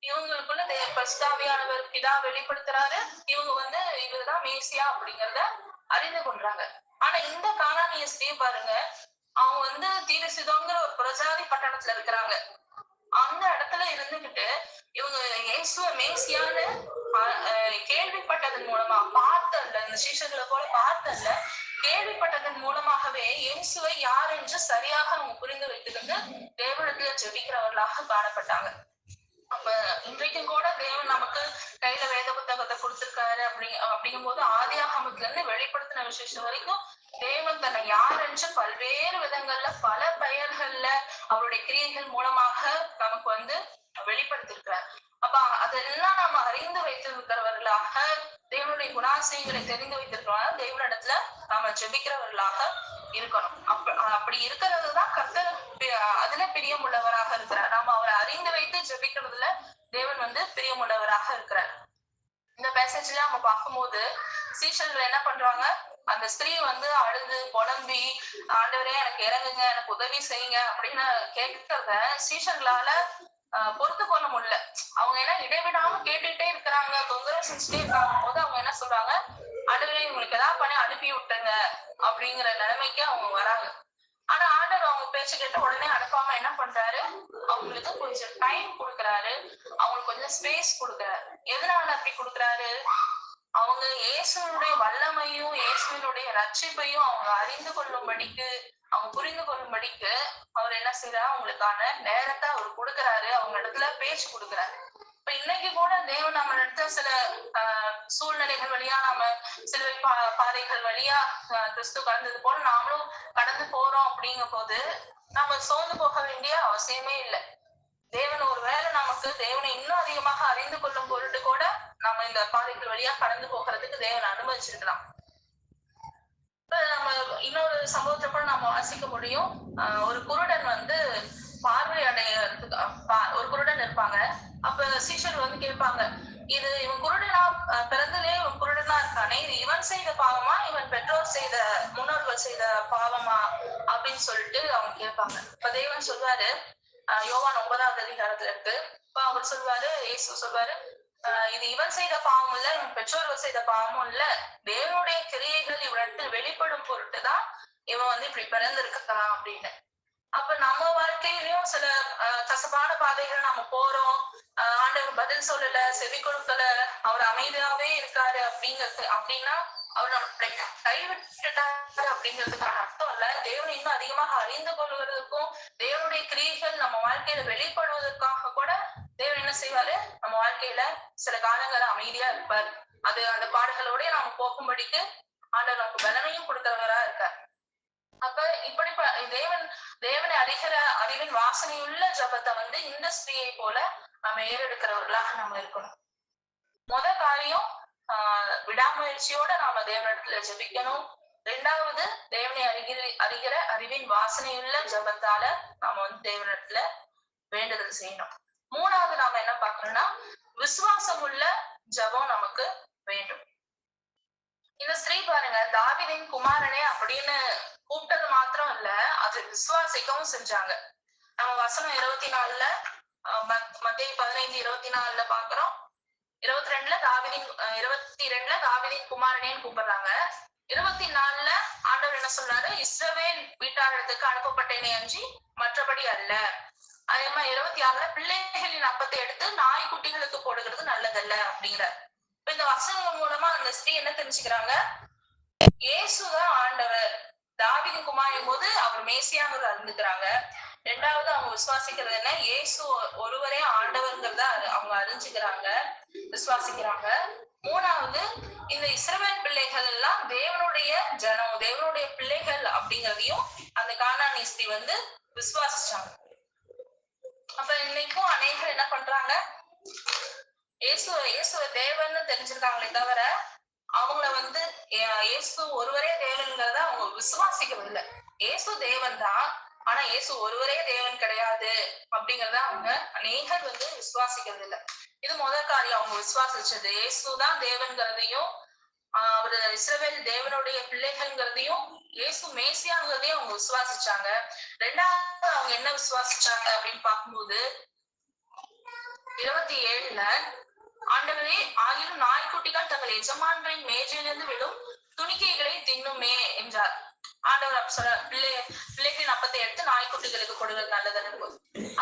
இவங்களுக்குள்ள பரிசுத்தாவியானவர் பிதா வெளிப்படுத்துறாரு, இவங்க வந்து இவர்தான் மேசியா அப்படிங்கறத அறிந்து கொள்றாங்க. ஆனா இந்த கானானிய ஸ்திரீ பாருங்க, அவங்க வந்து தீரசிதோங்கிற ஒரு புரஜாதி பட்டணத்துல இருக்கிறாங்க. அந்த இடத்துல இருந்துகிட்டு இவங்க இயேசுவ மேசியான்னு கேள்விப்பட்டதன் மூலமா, பார்த்தல்ல, இந்த சீஷர்களை போல பார்த்தல்ல, கேள்விப்பட்டதன் மூலமாகவே இயேசுவை யார் என்று சரியாக அவங்க புரிந்து வைத்துக்கிட்டு தேவனிடத்துல ஜெபிக்கிறவர்களாக காணப்பட்டாங்க. அப்ப இன்றைக்கும் கூட தேவன் நமக்கு கையில வேத புத்தகத்தை கொடுத்திருக்காரு அப்படிங்கும் போது ஆதியாகமத்துல இருந்து வெளிப்படுத்தின விசேஷம் வரைக்கும் தேவன் தன்னை யார் என்று பல்வேறு விதங்கள்ல பல பெயர்கள்ல அவருடைய கிரியைகள் மூலமாக நமக்கு வெளிப்படுத்திருக்கிறார். அப்ப அதெல்லாம் நாம அறிந்து வைத்திருக்கிறவர்களாக தேவனுடைய குணாசயங்களை தெரிந்து வைத்திருக்கிறோம். தேவனிடத்துல நாம ஜெபிக்கிறவர்களாக இருக்கணும். அப்படி இருக்கிறதுதான் கர்த்தர் அதுல பிரியமுள்ளவராக இருக்கிறார். நாம அவரை அறிந்து வைத்து ஜெபிக்கிறதுல தேவன் பிரியமுள்ளவராக இருக்கிறார். இந்த பேசேஜ்ல நம்ம பார்க்கும்போது சீஷர்கள் என்ன பண்றாங்க, அந்த ஸ்திரீ அழுது புலம்பி ஆண்டவரே எனக்கு இறங்குங்க, எனக்கு உதவி செய்யுங்க அப்படின்னு கேட்கறத சீஷர்களால பொறுத்து கொள்ள முடியல. அவங்க என்ன இடைவிடாம கேட்டுட்டே இருக்கிறாங்க, தொந்தரவு செஞ்சுட்டே இருக்காங்க போது அவங்க என்ன சொல்றாங்க, ஆண்டவரே இவங்களுக்கு ஏதாவது பண்ணி அனுப்பி விட்டுங்க அப்படிங்கிற நிலைமைக்கு அவங்க வராங்க. ஆனா ஆண்டவர் அவங்க பேச்சு கேட்டு உடனே அனுப்பாம என்ன பண்றாரு, அவங்களுக்கு கொஞ்சம் டைம் கொடுக்குறாரு, அவங்களுக்கு கொஞ்சம் ஸ்பேஸ் கொடுக்குறாரு. எதனால அப்படி கொடுக்குறாரு, அவங்க இயேசுனுடைய வல்லமையும் இயேசுனுடைய ரட்சிப்பையும் அவங்க அறிந்து கொள்ளும்படிக்கு, அவங்க புரிந்து கொள்ளும்படிக்கு அவர் என்ன செய்யறாரு, அவங்களுக்கான நேரத்தை அவர் கொடுக்குறாரு, அவங்க இடத்துல பேச்சு கொடுக்குறாரு. இப்ப இன்னைக்கு கூட தேவன் நம்ம இடத்துல சில சூழ்நிலைகள் வழியா, நாம சிலுவை பாதைகள் வழியா கிறிஸ்து கடந்தது போல நாமளும் கடந்து போறோம். அப்படிங்கும் போது நாம சோர்ந்து போக வேண்டிய அவசியமே இல்லை. தேவன் ஒருவேளை நமக்கு தேவனை இன்னும் அதிகமாக அறிந்து கொள்ளும் பொருட்டு கூட நம்ம இந்த பாதைகள் வழியா கடந்து போகிறதுக்கு தேவன் அனுமதிச்சிருக்கலாம். நம்ம இன்னொரு சம்பவத்தை கூட நம்ம வாசிக்க முடியும். ஒரு குருடன் பார்வை அடையறதுக்கு ஒரு குருடன் இருப்பாங்க. அப்ப சீஷர் கேட்பாங்க, இது இவன் குருடனா பிறந்ததே இவன் குருடனா இருக்கானே, இது இவன் செய்த பாவமா இவன் பெற்றோர் செய்த முன்னோர்கள் செய்த பாவமா அப்படின்னு சொல்லிட்டு அவங்க கேட்பாங்க. இப்ப தேவன் சொல்வாரு, யோவான் 9வது அதிகாரத்துல இருக்கு. இப்ப அவர் சொல்வாரு, இயேசு சொல்வாரு, இது இவன் செய்த பாவம் இல்ல, இவன் பெற்றோர்கள் செய்த பாவமும் இல்ல, தேவனுடைய கிரியைகள் இவனிடத்தில் வெளிப்படும் பொருட்டுதான் இவன் இப்படி பிறந்திருக்கலாம் அப்படின்னு. அப்ப நம்ம வாழ்க்கையிலயும் சில கசப்பான பாதைகள் நம்ம போறோம், ஆண்டவர் பதில் சொல்லல, செவி கொடுக்கல, அவர் அமைதியாவே இருக்காரு அப்படின்னா அவர் நம்மளை கைவிட்டுட்டாரு அப்படிங்கிறதுக்கான அர்த்தம் இல்ல. தேவன் இன்னும் அதிகமாக அறிந்து கொள்வதற்கும் தேவனுடைய கிரியைகள் நம்ம வாழ்க்கையில வெளிப்படுவதற்காக கூட தேவன் என்ன செய்வாரு, நம்ம வாழ்க்கையில சில காலங்கள் அமைதியா இருப்பாரு. அந்த பாடுகளோட நாம போகும்படிக்கு ஆண்டவர் நமக்கு பலனையும் கொடுக்கிறவரா இருக்கார். அப்ப இப்படி தேவனை அறிகிற அறிவின் வாசனையுள்ள ஜபத்தை இந்த ஸ்திரீயை போல நம்ம ஏறெடுக்கிறவர்களாக நம்ம இருக்கணும். காரியம் விடாமுயற்சியோட நாம தேவனிடத்துல ஜபிக்கணும். 2வது தேவனை அறிகிற அறிவின் வாசனையுள்ள ஜபத்தால நாம தேவனிடத்துல வேண்டுதல் செய்யணும். 3வது நாம என்ன பார்க்கணும்னா விசுவாசம் உள்ள ஜபம் நமக்கு வேண்டும். இந்த ஸ்திரீ பாருங்க, தாவீதின் குமாரனே அப்படின்னு கூப்பிட்டது மாத்திரம் இல்ல, அதை விசுவாசிக்கவும் செஞ்சாங்க. நம்ம வசனம் 24ல மத்தேயு 15:24 பாக்குறோம். 22ல தாவீதின் குமாரனேன்னு கூப்பிடுறாங்க. 24ல ஆண்டவர் என்ன சொல்றாரு, இஸ்ரவேல் வீட்டாளத்துக்கு அனுப்பப்பட்டேனே அன்றி மற்றபடி அல்ல. அதே மாதிரி 26ல பிள்ளைகளின் அப்பத்தை எடுத்து நாய்க்குட்டிகளுக்கு போடுகிறது நல்லதல்ல அப்படிங்கிற. இந்த வசனங்கள் மூலமா அந்த ஸ்திரீ என்ன தெரிஞ்சுக்கிறாங்க, இயேசுதான் ஆண்டவர், தாவீதின் குமாரன் போது அவர் மேசியாங்கிறத அறிந்துக்கிறாங்க. 2வது அவங்க விசுவாசிக்கிறது என்ன, இயேசு ஒருவரே ஆண்டவர்ங்கிறத அவங்க அறிஞ்சுக்கிறாங்க, விசுவாசிக்கிறாங்க. 3வது இந்த இஸ்ரவேல் பிள்ளைகள் எல்லாம் தேவனுடைய ஜனம், தேவனுடைய பிள்ளைகள் அப்படிங்கிறதையும் அந்த கானானிய ஸ்திரீ விசுவாசிச்சாங்க. அப்ப இன்னைக்கும் அநேகர் என்ன பண்றாங்க, இயேசு தேவன்னு தெரிஞ்சிருக்காங்களே தவிர அவங்கள இயேசு ஒருவரே தேவன்கிறத அவங்க விசுவாசிக்கிறது இல்லை. இயேசு தேவன் தான், ஆனா இயேசு ஒருவரே தேவன் கிடையாது அப்படிங்கறத அவங்க அநேகர் விசுவாசிக்கிறது இல்லை. இது முதல் காரியம், அவங்க விசுவாசிச்சது இயேசுதான் தேவன்கிறதையும் அவரு இஸ்ரவேல் தேவனுடைய பிள்ளைகள்ங்கிறதையும் இயேசு மேசியாங்கிறதையும் அவங்க விசுவாசிச்சாங்க. 2வது அவங்க என்ன விசுவாசிச்சாங்க அப்படின்னு பார்க்கும்போது 27ல ஆண்டவரே, ஆகிலும் நாய்க்குட்டிகள் தங்கள் எஜமான்களின் மேஜையிலிருந்து விடும் துணிக்கைகளை தின்னுமே என்றார். ஆண்டவர் சொல்ற, பிள்ளைகளின் அப்பத்தை எடுத்து நாய்க்குட்டிகளுக்கு கொடுக்கிறது நல்லதுன்னு.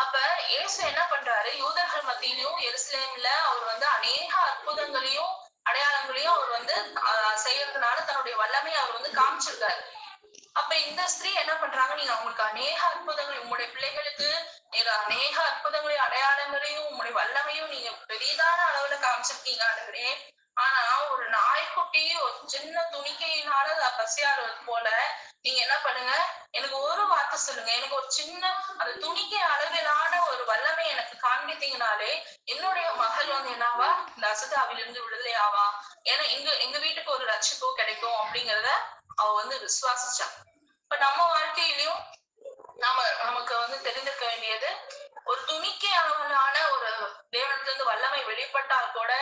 அப்ப இயேசு என்ன பண்றாரு, யூதர்கள் மத்தியிலும் எருசலேம்ல அவர் அநேக அற்புதங்களையும் அடையாளங்களையும் அவர் செய்யறதுனால தன்னுடைய வல்லமையை அவர் காமிச்சிருக்காரு. அப்ப இந்த ஸ்திரீ என்ன பண்றாங்க, நீங்க அவங்களுக்கு அநேக அற்புதங்கள், உங்களுடைய பிள்ளைகளுக்கு நீங்க அநேக அற்புதங்களையும் அடையாளங்களையும் உங்களுடைய வல்லமையும் நீங்க பெரிதான அளவுல காமிச்சிருக்கீங்க ஆண்டவரே. ஆனா ஒரு நாய்க்குட்டி ஒரு சின்ன துணிக்கையினால பசியாறுவது போல நீங்க என்ன பண்ணுங்க, எனக்கு ஒரு வார்த்தை சொல்லுங்க, எனக்கு ஒரு சின்ன அந்த துணிக்கை அளவிலான ஒரு வல்லமை எனக்கு காண்பித்தீங்கனாலே என்னுடைய மகள் வந்து என்னவா இந்த அசுதாவிலிருந்து விடுதலை ஆவா, ஏன்னா எங்க வீட்டுக்கு ஒரு ரட்சிப்போ கிடைக்கும் அப்படிங்கறத அவ வந்து விசுவாசிச்சா. இப்ப நம்ம வாழ்க்கையிலயும் நமக்கு வந்து தெரிந்திருக்க வேண்டியது, ஒரு துணிக்கை அளவிலான ஒரு தேவனத்திலிருந்து வல்லமை வெளிப்பட்டால் கூட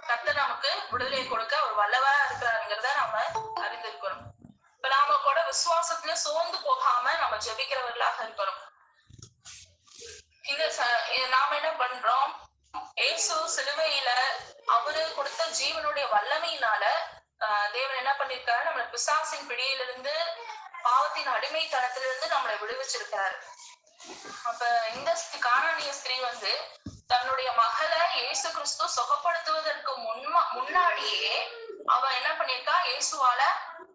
கர்த்தர் நமக்கு விடுதலை கொடுக்க ஒரு வல்லவரா இருக்கிறாருங்கிறத நாம அறிந்திருக்கணும். இப்ப நாம கூட விசுவாசத்துல சோர்ந்து போகாம நம்ம ஜெபிக்கிறவர்களாக இருக்கணும். இந்த நாம என்ன பண்றோம், இயேசு சிலுவையில அவரு கொடுத்த ஜீவனுடைய வல்லமையினால தேவன் என்ன பண்ணிருக்காரு, நம்மளை பிசாசின் பிடியிலிருந்து பாவத்தின் அடிமைத்தனத்திலிருந்து நம்மளை விடுவிச்சிருக்கிறாரு. அப்ப இந்த கானானிய ஸ்திரீ வந்து தன்னுடைய மகளை இயேசு கிறிஸ்து சுகப்படுத்துவதற்கு முன்னாடியே அவ என்ன பண்ணிருக்கா, இயேசுவால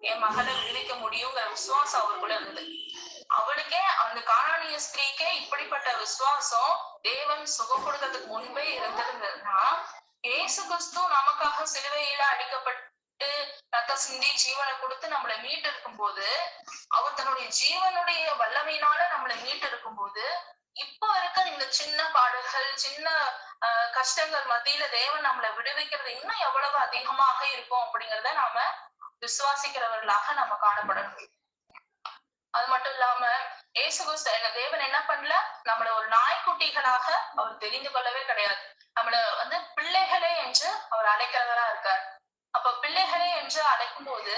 என் மகளை விடுவிக்க முடியுங்கிற விசுவாசம் அவருக்குள்ள இருந்தது. அவளுக்கே அந்த கானானிய ஸ்திரீக்கே இப்படிப்பட்ட விசுவாசம் தேவன் சுகம் கொடுக்கறதுக்கு முன்பே இருந்திருந்ததுன்னா, இயேசு கிறிஸ்து நமக்காக சிலுவையில அடிக்கப்பட்டு ரத்த சிந்தி ஜீவனை கொடுத்து நம்மளை மீட்டு இருக்கும் போது, அவர் தன்னுடைய ஜீவனுடைய வல்லமையினால நம்மளை மீட்டு இருக்கும் போது, இப்போ இருக்க இந்த சின்ன பாடுகள், சின்ன கஷ்டங்கள் மத்தியில தேவன் நம்மளை விடுவிக்கிறது இன்னும் எவ்வளவு அதிகமாக இருக்கும் அப்படிங்கறத நாம விசுவாசிக்கிறவர்களாக நம்ம காணப்படணும். அது மட்டும் இல்லாம இயேசு கிறிஸ்து தேவன் என்ன பண்ணல, நம்மள ஒரு நாய்க்குட்டிகளாக அவர் தெரிந்து கொள்ளவே கிடையாது. நம்மள வந்து பிள்ளைகளே என்று அவர் அழைக்கிறவரா இருக்கார். அப்ப பிள்ளைகளே என்று அழைக்கும் போது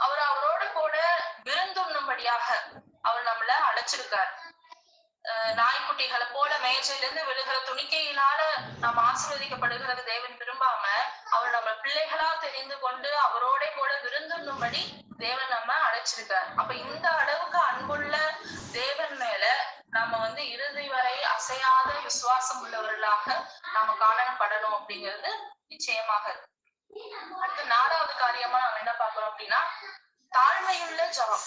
அவர் அவரோடு கூட விருந்துண்ணும்படியாக அவர் நம்மள அழைச்சிருக்கார். நாய்க்குட்டிகளை போல மேஜையிலிருந்து விழுகிற துணிக்கையினால நாம் ஆசீர்வதிக்கப்படுகிறது தேவன் விரும்பாம, அவர் நம்ம பிள்ளைகளா தெரிந்து கொண்டு அவரோட கூட விருந்துண்ணும்படி தேவன் நம்ம அழைச்சிருக்கார். அப்ப இந்த அளவுக்கு அன்புள்ள தேவன் மேல நம்ம வந்து இறுதி வரை அசையாத விசுவாசம் உள்ளவர்களாக நாம காணப்படணும் அப்படிங்கிறது நிச்சயமாக இருக்கு. அடுத்து 4வது காரியமா நம்ம என்ன பார்க்கிறோம் அப்படின்னா, தாழ்மையுள்ள ஜபம்.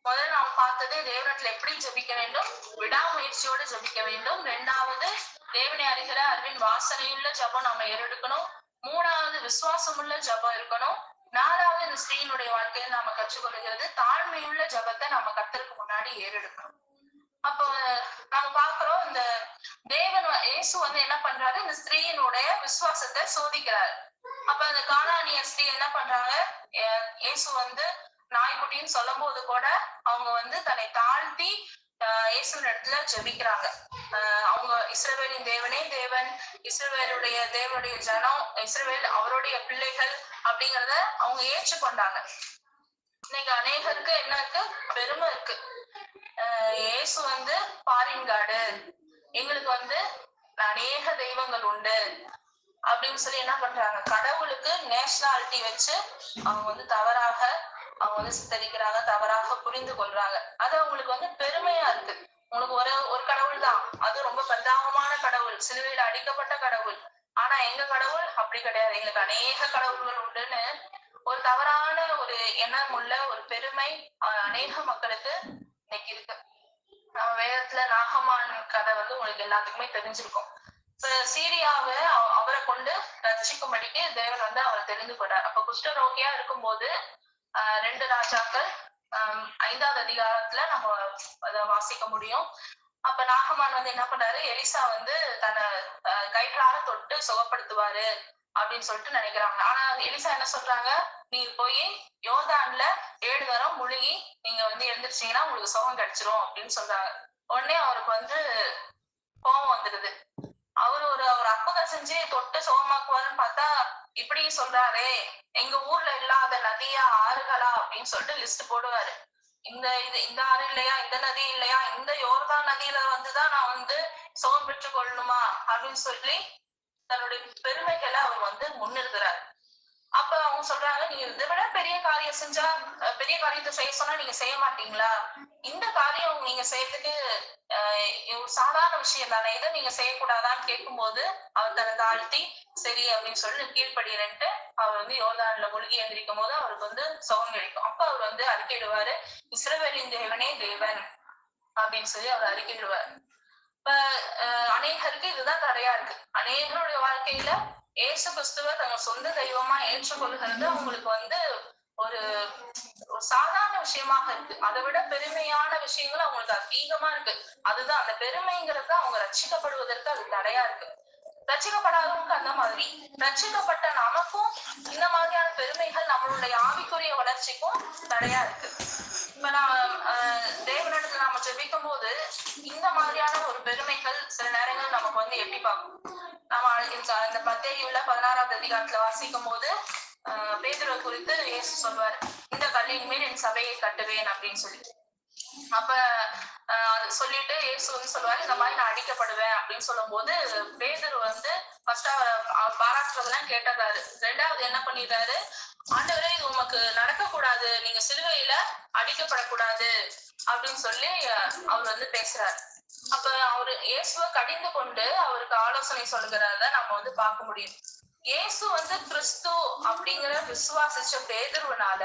முதல்ல நாம் பார்த்தது தேவனத்துல எப்படி ஜபிக்க வேண்டும், விடாமுயற்சியோடு ஜபிக்க வேண்டும். 2வது தேவனை அறிகிற அறிவின் வாசனையுள்ள ஜபம் நம்ம ஏறெடுக்கணும். 3வது விசுவாசமுள்ள ஜபம் இருக்கணும். 4வது இந்த ஸ்திரீயினுடைய வாழ்க்கையில் நாம கற்றுக்கொள்கிறது தாழ்மையுள்ள ஜபத்தை நம்ம கர்த்தருக்கு முன்னாடி ஏறெடுக்கணும். அப்ப நம்ம பாக்குறோம், இந்த தேவன் இயேசு வந்து என்ன பண்றாரு, இந்த ஸ்திரீயினுடைய விசுவாசத்தை சோதிக்கிறாரு. அப்ப அந்த கானானிய ஸ்திரீ என்ன பண்றாங்க, இயேசு வந்து நாய்க்குட்டின்னு சொல்லும் போது கூட அவங்க வந்து தன்னை தாழ்த்தி இயேசுவின் இடத்துல ஜெபிக்கிறாங்க. அவங்க இஸ்ரவேலின் தேவனே தேவன், இஸ்ரவேலுடைய தேவனுடைய ஜனம், இஸ்ரவேல் அவருடைய பிள்ளைகள் அப்படிங்கறத அவங்க ஏற்றுக்கொண்டாங்க. இன்னைக்கு அநேகருக்கு என்ன இருக்கு, பெருமை இருக்கு. இயேசு வந்து பாரின்காடு, எங்களுக்கு வந்து அநேக தெய்வங்கள் உண்டு அப்படின்னு சொல்லி என்ன பண்றாங்க, கடவுளுக்கு நேஷனாலிட்டி வச்சு அவங்க வந்து தவறாக அவங்க வந்து சித்தரிக்கிறாங்க, தவறாக புரிந்து கொள்றாங்க. அது அவங்களுக்கு வந்து பெருமையா இருக்கு. உங்களுக்கு ஒரு கடவுள் தான், அது ரொம்ப பரிதாபமான கடவுள், சிலுவையில் அடிக்கப்பட்ட கடவுள். ஆனா எங்க கடவுள் அப்படி கிடையாது, எங்களுக்கு அநேக கடவுள்கள் உண்டுன்னு ஒரு தவறான ஒரு எண்ணம் உள்ள ஒரு பெருமை அநேக மக்களுக்கு இன்னைக்கு இருக்கு. நம்ம வேதத்துல நாகமான் கதை வந்து உங்களுக்கு எல்லாத்துக்குமே தெரிஞ்சிருக்கும். சீரியாவை அவரை கொண்டு ரட்சிக்கும்படிக்கு தேவன் வந்து அவரை தெரிந்து கொண்டார். அப்ப குஷ்டரோகியா இருக்கும்போது 2 ராஜாக்கள் 5வது அதிகாரத்துல நம்ம அதை வாசிக்க முடியும். அப்ப நாகமான் வந்து என்ன பண்ணாரு, எலிசா வந்து தன்னை கைகளால தொட்டு சுகப்படுத்துவாரு அப்படின்னு சொல்லிட்டு நினைக்கிறாங்க. ஆனா எலிசா என்ன சொல்றாங்க, நீங்க போய் யோர்தான்ல 7 தரம் முழுகி நீங்க வந்து எழுந்திருச்சீங்கன்னா உங்களுக்கு சுகம் கிடைச்சிரும் அப்படின்னு சொல்றாங்க. உடனே அவருக்கு வந்து கோபம் வந்துடுது. அவரு ஒரு அற்புதம் செஞ்சு தொட்டு சுகமாக்குவாருன்னு பார்த்தா இப்படி சொல்றாரே, எங்க ஊர்ல இல்லாத நதியா ஆறுகளா அப்படின்னு சொல்லிட்டு லிஸ்ட் போடுவாரு. இந்த ஆறு இல்லையா, இந்த நதி இல்லையா, இந்த யோர்தான் நதியில வந்துதான் நான் வந்து சுகம் பெற்றுக் கொள்ளணுமா அப்படின்னு சொல்லி தன்னுடைய பெருமைகளை அவர் வந்து முன்னிறுத்துறாரு. அப்ப அவங்க சொல்றாங்க, நீங்க இதை விட பெரிய காரியம் செஞ்சா, பெரிய காரியத்தை செய்ய சொன்னா நீங்க செய்ய மாட்டீங்களா, இந்த காரியம் நீங்க செய்யறதுக்கு சாதாரண விஷயம் தானே, இதை நீங்க செய்யக்கூடாதான்னு கேட்கும்போது அவர் தன்னை தாழ்த்தி சரி அப்படின்னு சொல்லி கீழ்ப்படிறன்ட்டு அவர் வந்து யோர்தான்ல மூழ்கி எந்திரிக்கும் போது அவருக்கு வந்து சுகம் கிடைக்கும். அப்ப அவர் வந்து அறிக்கையிடுவாரு, இஸ்ரவேலின் தேவனே தேவன் அப்படின்னு சொல்லி அவர் அறிக்கையிடுவார். இப்ப அநேகருக்கு இதுதான் தடையா இருக்கு. அநேகருடைய வாழ்க்கையில இயேசு கிறிஸ்துவ தங்க சொந்த தெய்வமா ஏற்றுக்கொள்கிறது அவங்களுக்கு வந்து ஒரு சாதாரண விஷயமாக இருக்கு. அதை விட பெருமையான விஷயங்கள் அவங்களுக்கு அதிகமா இருக்கு. அதுதான் அந்த பெருமைங்கிறது அவங்க ரட்சிக்கப்படுவதற்கு அது தடையா இருக்கு. ரட்சிக்கப்படாதவங்க அந்த மாதிரி, ரட்சிக்கப்பட்ட நமக்கும் இந்த மாதிரியான பெருமைகள் நம்மளுடைய ஆவிக்குரிய வளர்ச்சிக்கும் தடையா இருக்கு. இப்ப நான் தேவனிடத்துல நாம ஜெபிக்கும் போது இந்த மாதிரியான ஒரு பெருமைகள் சில நேரங்கள் நமக்கு வந்து எட்டி பார்க்கும். நம்ம இந்த மத்தேயுல 16ஆம் அதிகாரத்துல வாசிக்கும் போது பேதுருவை குறித்து இயேசு சொல்வாரு, இந்த கல்லின் மேல் என் சபையை கட்டுவேன் அப்படின்னு சொல்லி. அப்ப சொல்லிட்டு இயேசு வந்து சொல்லுவாரு, இந்த மாதிரி நான் அடிக்கப்படுவேன் அப்படின்னு சொல்லும் போது பேதுரு வந்து ஃபர்ஸ்ட் அவர் பாராட்டுறதெல்லாம் கேட்டுறாரு. ரெண்டாவது என்ன பண்ணிடுறாரு, ஆண்டவரே இது உமக்கு நடக்க கூடாது, நீங்க சிலுவையில அடிக்கப்படக்கூடாது அப்படின்னு சொல்லி அவர் வந்து பேசுறாரு. அப்ப அவரு இயேசுவை கடிந்து கொண்டு அவருக்கு ஆலோசனை சொல்லுகிறத நம்ம வந்து பார்க்க முடியும். இயேசு வந்து கிறிஸ்து அப்படிங்கிற விசுவாசிச்ச பேதுருவனால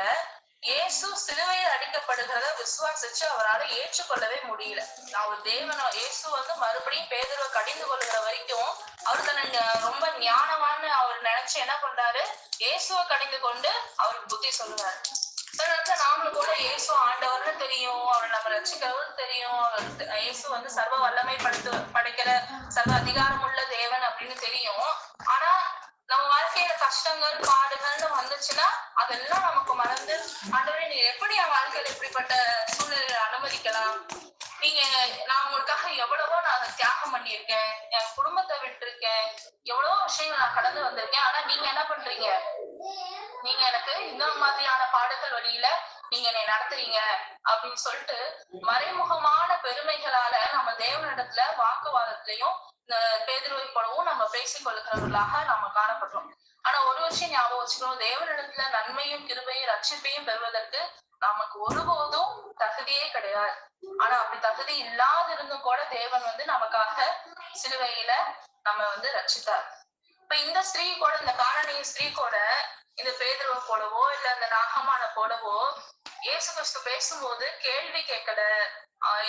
இயேசு சிலுவையில் அடிக்கப்படுகிறத விசுவாசிச்சு அவரால் ஏற்றுக்கொள்ளவே முடியல. அவர் தேவனோ இயேசு வந்து மறுபடியும் பேதுருவை கடிந்து கொள்ளுகிற வரைக்கும் அவர் தன்னை ரொம்ப ஞானவான்னு அவர் நினைச்சு என்ன பண்றாரு, இயேசுவை கடிந்து கொண்டு அவருக்கு புத்தி சொல்லுவாரு. நாமளும் கூட இயேசு ஆண்டவர்னு தெரியும், அவர் நம்ம ரட்சிக்கிறவர்னு தெரியும், இயேசு வந்து சர்வ வல்லமை படைக்கிற சர்வ அதிகாரம் உள்ள தேவன் அப்படின்னு தெரியும். ஆனா நம்ம வாழ்க்கையில கஷ்டங்கள் பாடுகள்னு வந்துச்சுன்னா அதெல்லாம் நமக்கு மறந்து, ஆண்டவரே நீ எப்படி என் வாழ்க்கையில இப்படிப்பட்ட சூழ்நிலையை அனுமதிக்கலாம், நீங்க நான் உங்களுக்காக எவ்வளவோ நான் தியாகம் பண்ணியிருக்கேன், என் குடும்பத்தை விட்டுருக்கேன், எவ்வளவோ விஷயங்கள் நான் கடந்து வந்திருக்கேன், ஆனா நீங்க என்ன பண்றீங்க, நீங்க எனக்கு இந்த மாதிரியான பாடுகள் வழியில நீங்க என்னை நடத்துறீங்க அப்படின்னு சொல்லிட்டு மறைமுகமான பெருமைகளால நம்ம தேவனிடத்துல வாக்குவாதத்திலையும் இந்த பேதுருவை போலவும் நம்ம பேசிக் கொள்கிறவர்களாக நம்ம காணப்படுறோம். ஆனா ஒரு விஷயம் ஞாபகம் வச்சுக்கணும், தேவனிடத்துல நன்மையும் கிருபையும் ரட்சிப்பையும் பெறுவதற்கு நமக்கு ஒருபோதும் தகுதியே கிடையாது. ஆனா அப்படி தகுதி இல்லாதிருந்தும் கூட தேவன் வந்து நமக்காக சிலுவையில நம்ம வந்து ரட்சித்தார். இப்ப இந்த ஸ்திரீ கூட, இந்த கானானிய ஸ்திரீ கூட இந்த பேதுருவை போலவோ இல்ல அந்த நாகமான போலவோ இயேசு கிறிஸ்து பேசும்போது கேள்வி கேட்கல,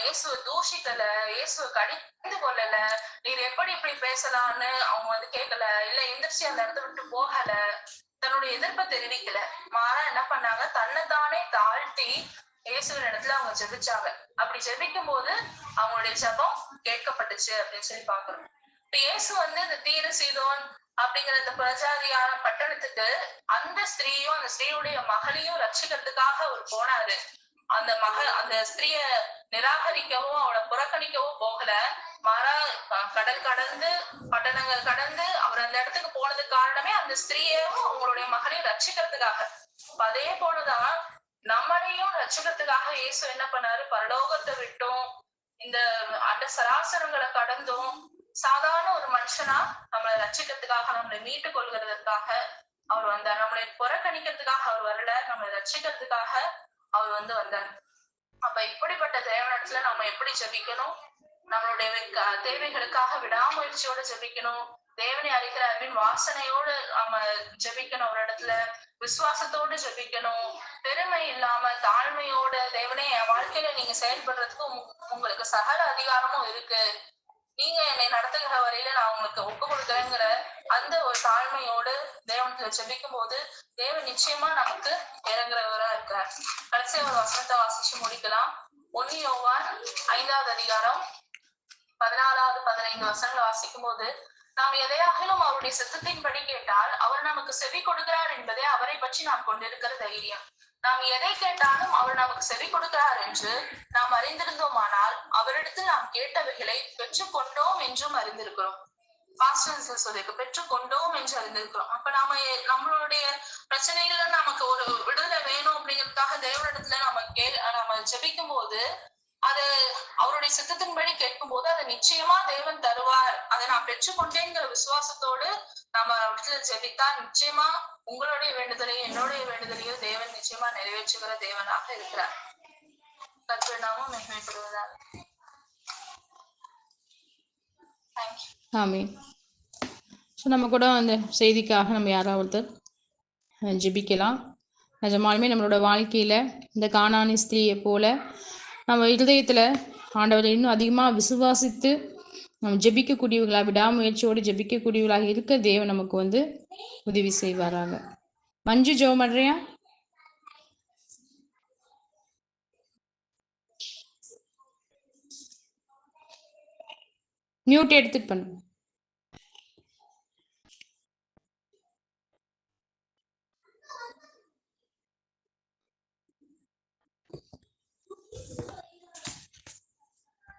இயேசுவை தூஷிக்கல, இயேசுவை கடிந்து கொள்ளல, நீர் எப்படி இப்படி பேசலான்னு அவங்க வந்து கேட்கல, இல்ல எந்திரிச்சு அந்த இடத்த விட்டு போகல, தன்னுடைய எதிர்ப்பை தெரிவிக்கல. மாறா என்ன பண்ணாங்க, தன்னைத்தானே தாழ்த்தி இயேசுவின் இடத்துல அவங்க ஜெபிச்சாங்க. அப்படி ஜெபிக்கும் போது அவங்களுடைய ஜெபம் கேட்கப்பட்டுச்சு அப்படின்னு சொல்லி பாக்குறோம். இப்ப இயேசு வந்து இந்த தீரு சீதோன் அப்படிங்கிற இந்த பிரஜாதியான பட்டணத்துக்கு அந்த ஸ்திரீயும் அந்த ஸ்திரீயுடைய மகளையும் ரட்சிக்கிறதுக்காக அவர் போனாரு. அந்த ஸ்திரீய நிராகரிக்கவோ அவளை புறக்கணிக்கவோ போகல. மாறா கடல் கடந்து பட்டணங்கள் கடந்து அவர் அந்த இடத்துக்கு போனதுக்கு காரணமே அந்த ஸ்திரீயையும் அவங்களுடைய மகளையும் ரட்சிக்கிறதுக்காக. அதே போலதான் நம்மளையும் ரட்சிக்கிறதுக்காக இயேசு என்ன பண்ணாரு, பரலோகத்தை விட்டும் இந்த அந்த சராசரங்களை கடந்தும் சாதாரண ஒரு மனுஷனா நம்மளை ரட்சிக்கிறதுக்காக, நம்மளை மீட்டு கொள்கிறதுக்காக அவர் வந்தார். நம்மளை புறக்கணிக்கிறதுக்காக அவர் வரல, நம்மளை ரட்சிக்கிறதுக்காக அவர் வந்து வந்தார். அப்ப இப்படிப்பட்ட தேவனிடத்துல நம்ம எப்படி ஜெபிக்கணும், நம்மளுடைய தேவைகளுக்காக விடாமுயற்சியோட ஜெபிக்கணும், தேவனை அறிகிற அன்பின் வாசனையோடு நம்ம ஜெபிக்கணும், ஒரு இடத்துல விசுவாசத்தோடு ஜெபிக்கணும், பெருமை இல்லாம தாழ்மையோட தேவனே என் வாழ்க்கையில நீங்க செயல்படுறதுக்கு உங்களுக்கு சகல அதிகாரமும் இருக்கு, நீங்க என்னை நடத்துகிற வரையில நான் உங்களுக்கு ஒப்பு கொடுக்குறேங்கிற அந்த ஒரு தாழ்மையோடு தேவனத்துல ஜெபிக்கும் போது தேவன் நிச்சயமா நமக்கு இறங்குறவரா இருக்கார். கடைசி ஒரு வசனத்தை வாசிச்சு முடிக்கலாம். 1 யோவான் 5ஆம் அதிகாரம் 14, 15 வசனங்களை வாசிக்கும் போது, நாம் எதையாகிலும் அவருடைய சித்தத்தின்படி கேட்டால் அவர் நமக்கு செவி கொடுக்கிறார் என்பதே அவரை பற்றி நாம் கொண்டிருக்கிற தைரியம். நாம் எதை கேட்டாலும் அவர் நமக்கு செவி கொடுக்கிறார் என்று நாம் அறிந்திருந்தோமானால் அவரிடத்தில் நாம் கேட்டவைகளை பெற்றுக் கொண்டோம் என்றும் அறிந்திருக்கிறோம். பெற்றுக் கொண்டோம் என்று அறிந்திருக்கிறோம். அப்ப நாம நம்மளுடைய பிரச்சனைகள்ல நமக்கு ஒரு விடுதலை வேணும் அப்படிங்கிறதுக்காக தேவனிடத்துல நம்ம ஜெபிக்கும் போது அது அவருடைய சித்தத்தின்படி கேட்கும் போது அதை நிச்சயமா தேவன் தருவார். அதை நான் பெற்றுக்கொண்டேங்கிற விசுவாசத்தோடு நம்ம இடத்துல ஜெபித்தா நிச்சயமா உங்களுடைய வேண்டுதலையும் என்னுடைய வேண்டுதலையும் தேவன் நிச்சயமா நிறைவேற்றுகிற தேவனாக இருக்கிறார். கர்த்தர் நாமம் மகிமைப்படுவதாக. ஆமீன். ஸோ நம்ம கூட அந்த செய்திக்காக நம்ம யாராவது ஒருத்தர் ஜெபிக்கலாம். நிஜமாலுமே நம்மளோட வாழ்க்கையில் இந்த கானானி ஸ்திரீயை போல நம்ம இருதயத்தில் ஆண்டவரை இன்னும் அதிகமாக விசுவாசித்து நம்ம ஜெபிக்கக்கூடியவர்களாக, விடாமுயற்சியோடு ஜெபிக்கக்கூடியவர்களாக இருக்க தேவன் நமக்கு உதவி செய்வாராங்க. மஞ்சு ஜெபம் பண்ணுறியா? மியூட் எடுத்துட்டு பண்ணு.